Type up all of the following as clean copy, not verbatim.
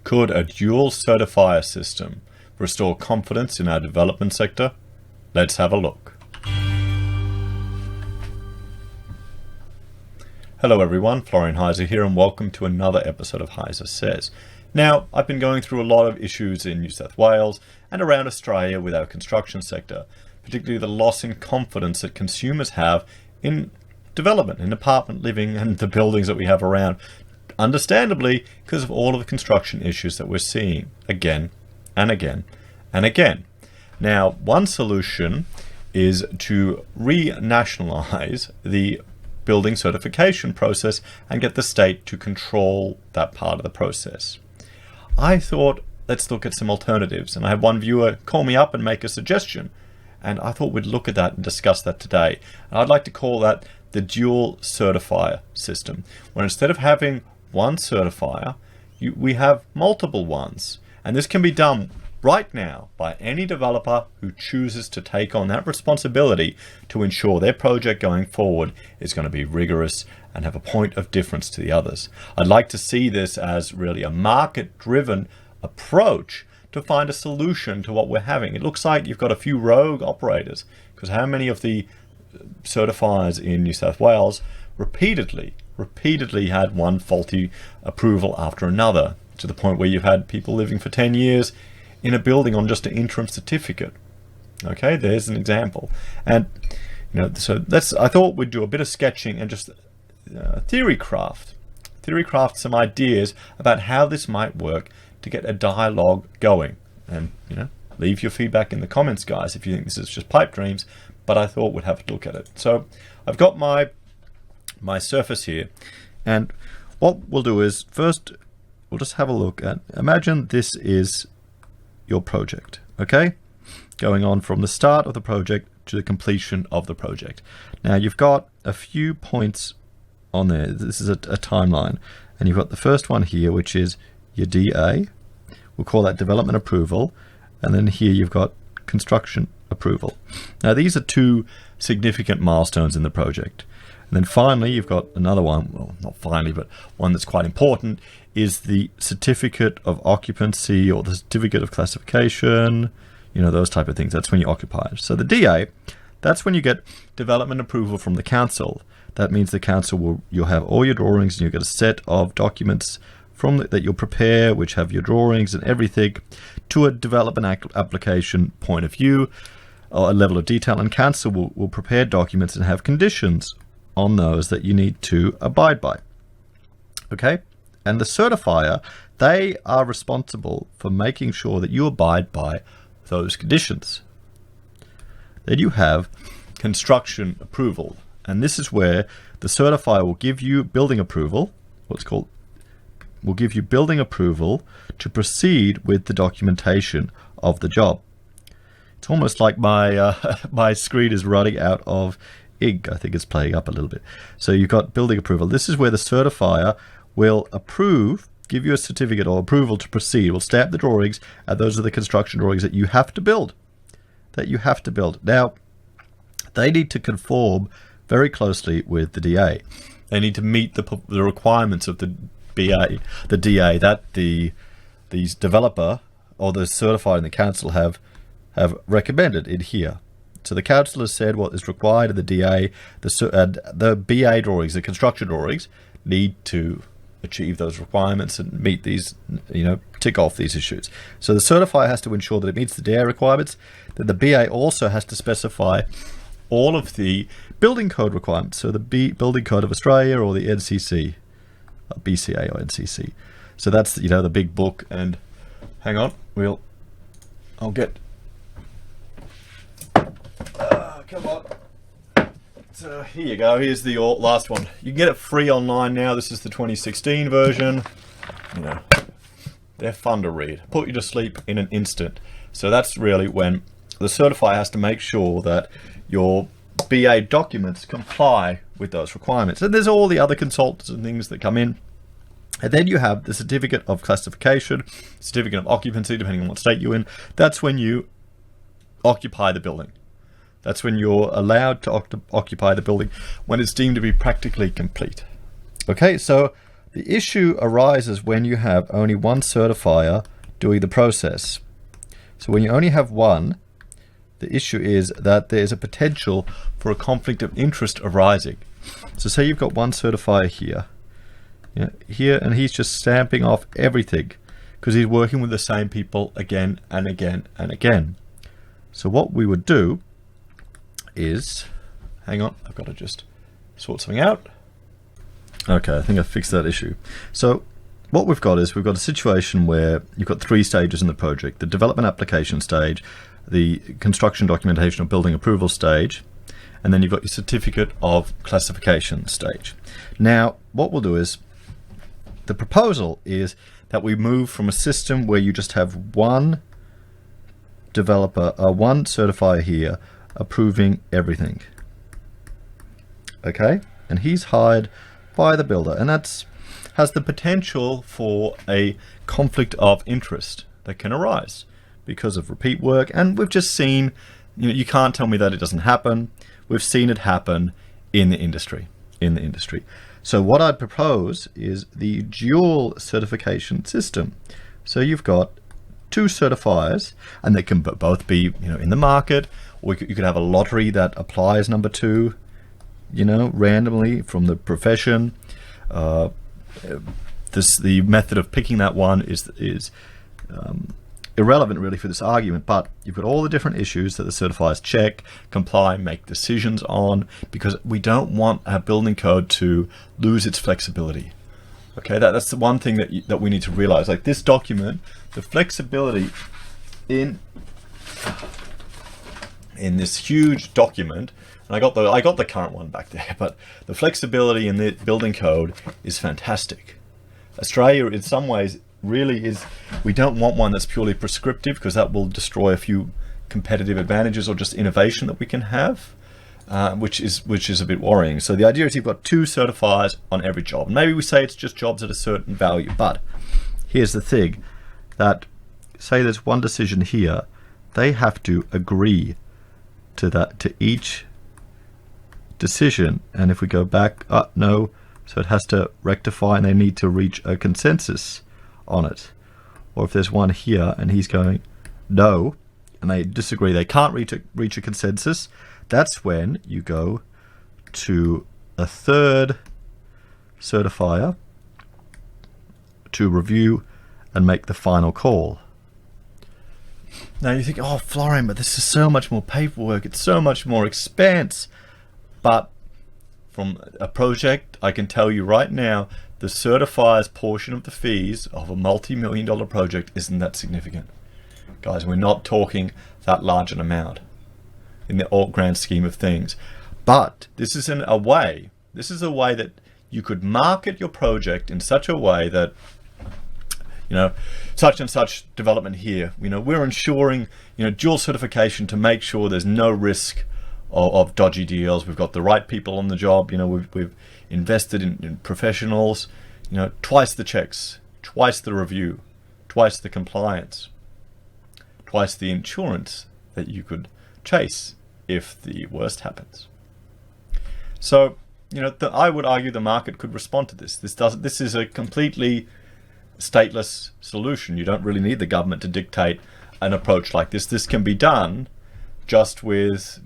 Could a dual certifier system restore confidence in our development sector? Let's have a look. Hello everyone, Florian Heise here, and welcome to another episode of Heise Says. Now, I've been going through a lot of issues in New South Wales and around Australia with our construction sector, particularly the loss in confidence that consumers have in development, in apartment living and the buildings that we have around, understandably because of all of the construction issues that we're seeing again and again and again. Now, one solution is to renationalize the building certification process and get the state to control that part of the process. I thought, let's look at some alternatives, and I had one viewer call me up and make a suggestion, and I thought we'd look at that and discuss that today. And I'd like to call that the dual certifier system, where instead of having one certifier, we have multiple ones, and this can be done right now by any developer who chooses to take on that responsibility to ensure their project going forward is going to be rigorous and have a point of difference to the others. I'd like to see this as really a market-driven approach to find a solution to what we're having. It looks like you've got a few rogue operators, because how many of the certifiers in New South Wales repeatedly had one faulty approval after another, to the point where you've had people living for 10 years in a building on just an interim certificate. Okay, there's an example. And so I thought we'd do a bit of sketching and just theory craft some ideas about how this might work to get a dialogue going. And leave your feedback in the comments, guys, if you think this is just pipe dreams, but I thought we'd have a look at it. So I've got my surface here, and what we'll do is first we'll just have a look at, imagine this is your project, okay? Going on from the start of the project to the completion of the project. Now you've got a few points on there. This is a timeline, and you've got the first one here, which is your DA. We'll call that development approval, and then here you've got construction approval. Now these are two significant milestones in the project. And then finally you've got another one, well, not finally, but one that's quite important, is the certificate of occupancy or the certificate of classification, those type of things. That's when you occupy it. So the DA, that's when you get development approval from the council. That means the council you'll have all your drawings, and you'll get a set of documents that you'll prepare, which have your drawings and everything to a development application point of view, or a level of detail, and council will prepare documents and have conditions on those that you need to abide by. Okay? And the certifier, they are responsible for making sure that you abide by those conditions. Then you have construction approval, and this is where the certifier will give you building approval, will give you building approval to proceed with the documentation of the job. It's almost like my screen is running out of ink. I think it's playing up a little bit. So you've got building approval. This is where the certifier will give you a certificate or approval to proceed. Will stamp the drawings, and those are the construction drawings that you have to build. Now, they need to conform very closely with the DA. They need to meet the requirements of the DA that these developer or the certifier and the council have recommended in here. So the council has said what is required of the DA. The BA drawings, the construction drawings, need to achieve those requirements and meet these, tick off these issues. So the certifier has to ensure that it meets the DA requirements. Then the BA also has to specify all of the building code requirements. So the Building Code of Australia or the NCC, BCA or NCC. So that's the big book. And hang on, I'll get. Come on. So here you go. Here's the last one. You can get it free online now. This is the 2016 version. They're fun to read. Put you to sleep in an instant. So that's really when the certifier has to make sure that your BA documents comply with those requirements. And there's all the other consultants and things that come in. And then you have the certificate of classification, certificate of occupancy, depending on what state you're in. That's when you occupy the building. That's when you're allowed to occupy the building, when it's deemed to be practically complete. Okay, so The issue arises when you have only one certifier doing the process. So when you only have one, the issue is that there is a potential for a conflict of interest arising. So say you've got one certifier here, here, and he's just stamping off everything because he's working with the same people again and again and again. So what we would do is, hang on, I've got to just sort something out. Okay, I think I fixed that issue. So what we've got is we've got a situation where you've got 3 stages in the project: the development application stage, the construction documentation or building approval stage, and then you've got your certificate of classification stage. Now, what we'll do is, the proposal is that we move from a system where you just have one developer, one certifier here approving everything. Okay, and he's hired by the builder, and that's has the potential for a conflict of interest that can arise because of repeat work. And we've just seen, you can't tell me that it doesn't happen. We've seen it happen in the industry. So what I propose is the dual certification system. So you've got 2 certifiers, and they can both be in the market, or you could have a lottery that applies number 2 randomly from the profession. The method of picking that one is irrelevant really for this argument, but you've got all the different issues that the certifiers check, comply, make decisions on, because we don't want our building code to lose its flexibility. Okay, that's the one thing that we need to realize. Like this document, the flexibility in this huge document, and I got the current one back there, but the flexibility in the building code is fantastic. Australia, in some ways, really is. We don't want one that's purely prescriptive, because that will destroy a few competitive advantages or just innovation that we can have, which is a bit worrying. So the idea is you've got 2 certifiers on every job. Maybe we say it's just jobs at a certain value, but here's the thing: that say there's one decision here, they have to agree to each decision. And if we go back, no, so it has to rectify, and they need to reach a consensus on it. Or if there's one here and he's going no, and they disagree, they can't reach a consensus, that's when you go to a 3rd certifier to review and make the final call. Now you think, oh Florian, but this is so much more paperwork, it's so much more expense. But from a project, I can tell you right now, the certifier's portion of the fees of a multi-million-dollar project isn't that significant. Guys, we're not talking that large an amount in the grand scheme of things. But this is a way that you could market your project in such a way that, such and such development here, we're ensuring, dual certification to make sure there's no risk of dodgy deals. We've got the right people on the job. We've invested in professionals. Twice the checks, twice the review, twice the compliance, twice the insurance that you could chase if the worst happens. So, I would argue the market could respond to this. This is a completely stateless solution. You don't really need the government to dictate an approach like this. This can be done just with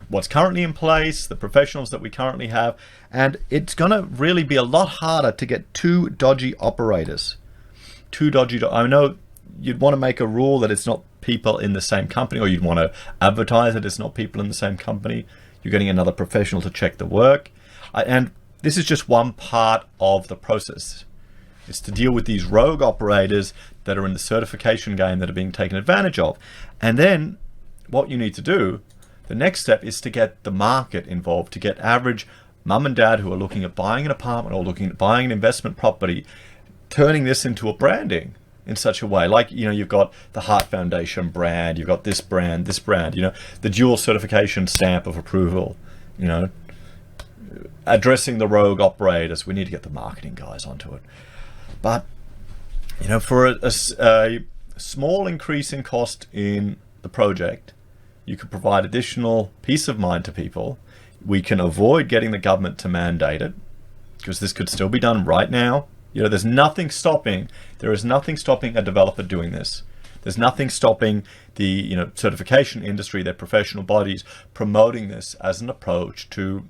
what's currently in place, the professionals that we currently have, and it's going to really be a lot harder to get 2 dodgy operators. I know you'd want to make a rule that it's not people in the same company, or you'd want to advertise that it's not people in the same company. You're getting another professional to check the work, and this is just one part of the process. It's to deal with these rogue operators that are in the certification game that are being taken advantage of. And then what you need to do, the next step, is to get the market involved, to get average mum and dad who are looking at buying an apartment or looking at buying an investment property, turning this into a branding in such a way. Like, you've got the Heart Foundation brand, you've got this brand, the dual certification stamp of approval, addressing the rogue operators. We need to get the marketing guys onto it. But, for a small increase in cost in the project, you could provide additional peace of mind to people. We can avoid getting the government to mandate it, because this could still be done right now There's nothing stopping. There is nothing stopping a developer doing this. There's nothing stopping the certification industry, their professional bodies, promoting this as an approach to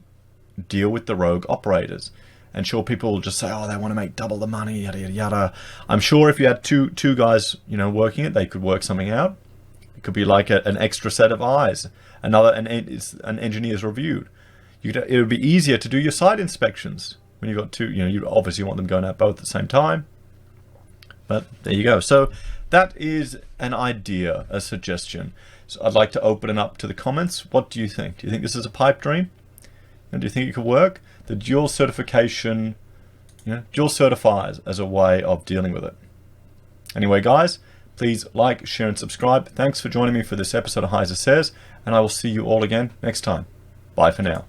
deal with the rogue operators. And sure, people will just say, oh, they want to make double the money, yada yada yada. I'm sure if you had two guys working it, they could work something out. It could be like an extra set of eyes, an engineer's reviewed. It would be easier to do your site inspections when you've got two. You obviously want them going out both at the same time. But there you go. So that is an idea, a suggestion. So I'd like to open it up to the comments. What do you think? Do you think this is a pipe dream? And do you think it could work? The dual certification, dual certifiers as a way of dealing with it. Anyway, guys, please like, share, and subscribe. Thanks for joining me for this episode of Heise Says, and I will see you all again next time. Bye for now.